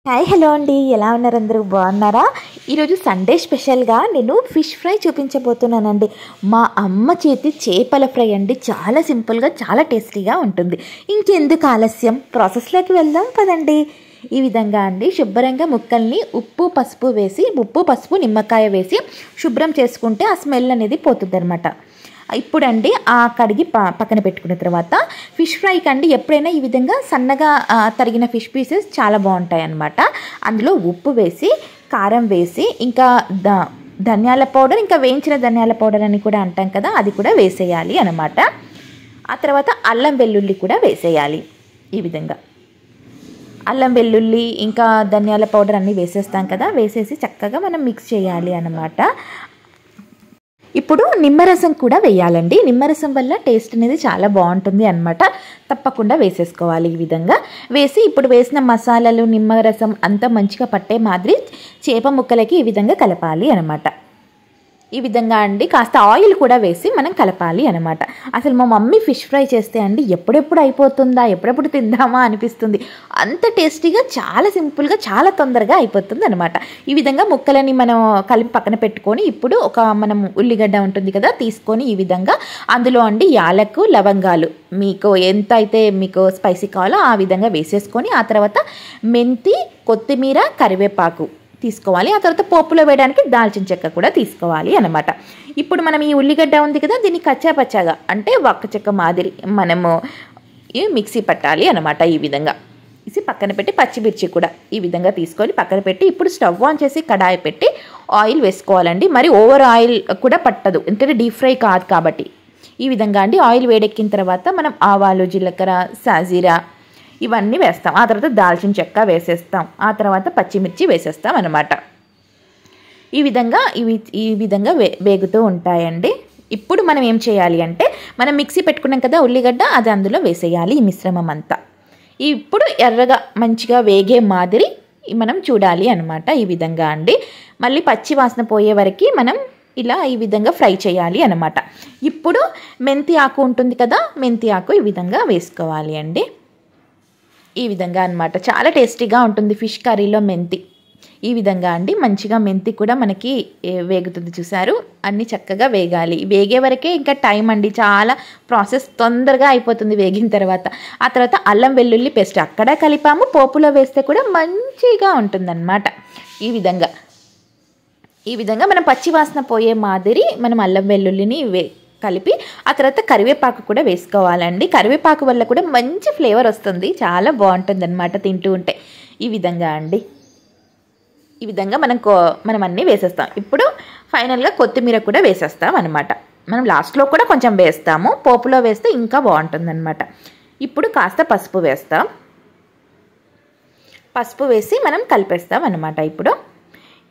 Hi hello అండి, ఎలా ఉన్నారు? అందరూ బాగున్నారా? ఈరోజు సండే స్పెషల్గా నేను ఫిష్ ఫ్రై చూపించబోతున్నానండి. మా అమ్మ చేతి చేపల ఫ్రై అండి. చాలా సింపుల్గా, చాలా టేస్టీగా ఉంటుంది. ఇంకెందుకు ఆలస్యం, ప్రాసెస్లోకి వెళ్దాం పదండి. ఈ విధంగా అండి శుభ్రంగా ముక్కల్ని ఉప్పు పసుపు నిమ్మకాయ వేసి శుభ్రం చేసుకుంటే ఆ స్మెల్ అనేది పోతుంది అనమాట. ఇప్పుడండి ఆ కడిగి పక్కన పెట్టుకున్న తర్వాత ఫిష్ ఫ్రైకి అండి ఎప్పుడైనా ఈ విధంగా సన్నగా తరిగిన ఫిష్ పీసెస్ చాలా బాగుంటాయి అన్నమాట. అందులో ఉప్పు వేసి, కారం వేసి, ఇంకా ధనియాల పౌడర్, ఇంకా వేయించిన ధనియాల పౌడర్ అని కూడా అంటాం కదా, అది కూడా వేసేయాలి అన్నమాట. ఆ తర్వాత అల్లం వెల్లుల్లి కూడా వేసేయాలి. ఈ విధంగా అల్లం వెల్లుల్లి ఇంకా ధనియాల పౌడర్ అన్నీ వేసేస్తాం కదా, వేసేసి చక్కగా మనం మిక్స్ చేయాలి అన్నమాట. ఇప్పుడు నిమ్మరసం కూడా వేయాలండి. నిమ్మరసం వల్ల టేస్ట్ అనేది చాలా బాగుంటుంది అన్నమాట. తప్పకుండా వేసేసుకోవాలి. ఈ విధంగా వేసి ఇప్పుడు వేసిన మసాలాలు, నిమ్మరసం అంతా మంచిగా పట్టే మాదిరి చేప ముక్కలకి ఈ విధంగా కలపాలి అన్నమాట. ఈ విధంగా అండి కాస్త ఆయిల్ కూడా వేసి మనం కలపాలి అనమాట. అసలు మా మమ్మీ ఫిష్ ఫ్రై చేస్తే అండి ఎప్పుడెప్పుడు అయిపోతుందా, ఎప్పుడెప్పుడు తిందామా అనిపిస్తుంది. అంత టేస్టీగా, చాలా సింపుల్గా, చాలా తొందరగా అయిపోతుంది అనమాట. ఈ విధంగా ముక్కలని మనం కలిపి పక్కన పెట్టుకొని ఇప్పుడు మనం ఉల్లిగడ్డ ఉంటుంది కదా తీసుకొని ఈ విధంగా అందులో అండి యాలకు, లవంగాలు మీకు ఎంత అయితే మీకు స్పైసీ కావాలో ఆ విధంగా వేసేసుకొని ఆ తర్వాత మెంతి, కొత్తిమీర, కరివేపాకు తీసుకోవాలి. ఆ తర్వాత పోపులో వేయడానికి దాల్చిన చెక్క కూడా తీసుకోవాలి అన్నమాట. ఇప్పుడు మనం ఈ ఉల్లిగడ్డ ఉంది కదా, దీన్ని కచ్చాపచ్చాగా అంటే ఒక్క చెక్క మాదిరి మనము మిక్సీ పట్టాలి అన్నమాట. ఈ విధంగా తీసి పక్కన పెట్టి పచ్చిమిర్చి కూడా ఈ విధంగా తీసుకొని పక్కన పెట్టి ఇప్పుడు స్టవ్ ఆన్ చేసి కడాయి పెట్టి ఆయిల్ వేసుకోవాలండి. మరి ఓవర్ ఆయిల్ కూడా పట్టదు, ఎందుకంటే డీప్ ఫ్రై కాదు కాబట్టి. ఈ విధంగా అండి ఆయిల్ వేడెక్కిన తర్వాత మనం ఆవాలు, జీలకర్ర, సాజీరా ఇవన్నీ వేస్తాం. ఆ తర్వాత దాల్చిన చెక్క వేసేస్తాం. ఆ తర్వాత పచ్చిమిర్చి వేసేస్తాం అన్నమాట. ఈ విధంగా వేగుతూ ఉంటాయండి. ఇప్పుడు మనం ఏం చేయాలి అంటే మనం మిక్సీ పెట్టుకున్నాం కదా ఉల్లిగడ్డ, అది అందులో వేసేయాలి ఈ మిశ్రమం అంతా. ఇప్పుడు ఎర్రగా మంచిగా వేగే మాదిరి మనం చూడాలి అన్నమాట. ఈ విధంగా అండి మళ్ళీ పచ్చి వాసన పోయే వరకు మనం ఇలా ఈ విధంగా ఫ్రై చేయాలి అన్నమాట. ఇప్పుడు మెంతి ఆకు ఉంటుంది కదా, మెంతి ఆకు ఈ విధంగా వేసుకోవాలి అండి. ఈ విధంగా అన్నమాట. చాలా టేస్టీగా ఉంటుంది ఫిష్ కర్రీలో మెంతి. ఈ విధంగా అండి మంచిగా మెంతి కూడా మనకి వేగుతుంది. చూసారు, అన్నీ చక్కగా వేగాలి. వేగే వరకే ఇంకా టైం అండి. చాలా ప్రాసెస్ తొందరగా అయిపోతుంది వేగిన తర్వాత. ఆ తర్వాత అల్లం వెల్లుల్లి పేస్ట్ అక్కడ కలిపాము, పోపులో వేస్తే కూడా మంచిగా ఉంటుందన్నమాట. ఈ విధంగా మనం పచ్చి వాసన పోయే మాదిరి మనం అల్లం వెల్లుల్లిని కలిపి ఆ తర్వాత కరివేపాకు కూడా వేసుకోవాలండి. కరివేపాకు వల్ల కూడా మంచి ఫ్లేవర్ వస్తుంది, చాలా బాగుంటుంది అన్నమాట తింటూ ఉంటే. ఈ విధంగా అండి ఈ విధంగా మనం అన్నీ వేసేస్తాం. ఇప్పుడు ఫైనల్గా కొత్తిమీర కూడా వేసేస్తాం అన్నమాట. మనం లాస్ట్లో కూడా కొంచెం వేస్తాము, పోపులో వేస్తే ఇంకా బాగుంటుంది అన్నమాట. ఇప్పుడు కాస్త పసుపు వేస్తాం. పసుపు వేసి మనం కలిపేస్తాం అన్నమాట. ఇప్పుడు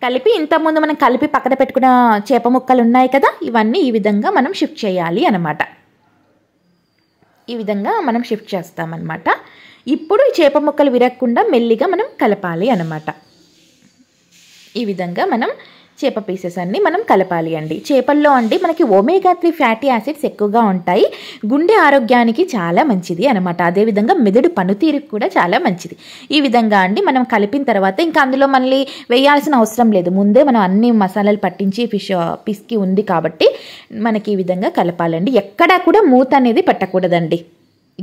కలిపి ఇంతకుముందు మనం కలిపి పక్కన పెట్టుకున్న చేప ముక్కలు ఉన్నాయి కదా, ఇవన్నీ ఈ విధంగా మనం షిఫ్ట్ చేయాలి అన్నమాట. ఈ విధంగా మనం షిఫ్ట్ చేస్తామన్నమాట. ఇప్పుడు ఈ చేప ముక్కలు విరగకుండా మెల్లిగా మనం కలపాలి అన్నమాట. ఈ విధంగా మనం చేప పీసెస్ అన్నీ మనం కలపాలి అండి. చేపల్లో అండి మనకి ఒమేగా 3 ఫ్యాటీ యాసిడ్స్ ఎక్కువగా ఉంటాయి. గుండె ఆరోగ్యానికి చాలా మంచిది అనమాట. అదేవిధంగా మెదడు పనితీరుకు కూడా చాలా మంచిది. ఈ విధంగా అండి మనం కలిపిన తర్వాత ఇంకా అందులో మళ్ళీ వేయాల్సిన అవసరం లేదు. ముందే మనం అన్ని మసాలాలు పట్టించి ఫిష్ పీస్కి ఉంది కాబట్టి మనకి ఈ విధంగా కలపాలండి. ఎక్కడా కూడా మూత అనేది పెట్టకూడదండి,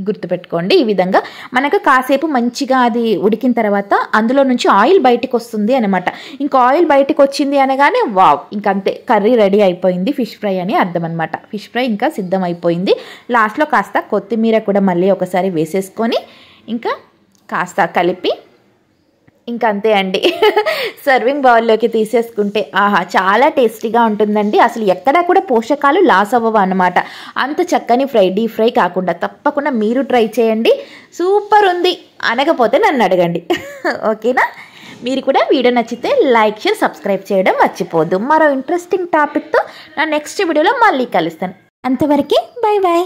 గుర్తుపెట్టుకోండి. ఈ విధంగా మనకు కాసేపు మంచిగా అది ఉడికిన తర్వాత అందులో నుంచి ఆయిల్ బయటికి వస్తుంది అనమాట. ఇంకా ఆయిల్ బయటికి వచ్చింది అనగానే వావ్, ఇంకంతే కర్రీ రెడీ అయిపోయింది, ఫిష్ ఫ్రై అని అర్థం అనమాట. ఫిష్ ఫ్రై ఇంకా సిద్ధం అయిపోయింది. లాస్ట్లో కాస్త కొత్తిమీర కూడా మళ్ళీ ఒకసారి వేసేసుకొని ఇంకా కాస్త కలిపి ఇంకంతే అండి సర్వింగ్ బౌల్లోకి తీసేసుకుంటే ఆహా చాలా టేస్టీగా ఉంటుందండి. అసలు ఎక్కడా కూడా పోషకాలు లాస్ అవ్వవు అన్నమాట. అంత చక్కని డీప్ ఫ్రై కాకుండా తప్పకుండా మీరు ట్రై చేయండి. సూపర్ ఉంది అనకపోతే నన్ను అడగండి. ఓకేనా? మీరు కూడా వీడియో నచ్చితే లైక్, షేర్, సబ్స్క్రైబ్ చేయడం మర్చిపోద్దు. మరో ఇంట్రెస్టింగ్ టాపిక్తో నా నెక్స్ట్ వీడియోలో మళ్ళీ కలుస్తాను. అంతవరకు బై బాయ్.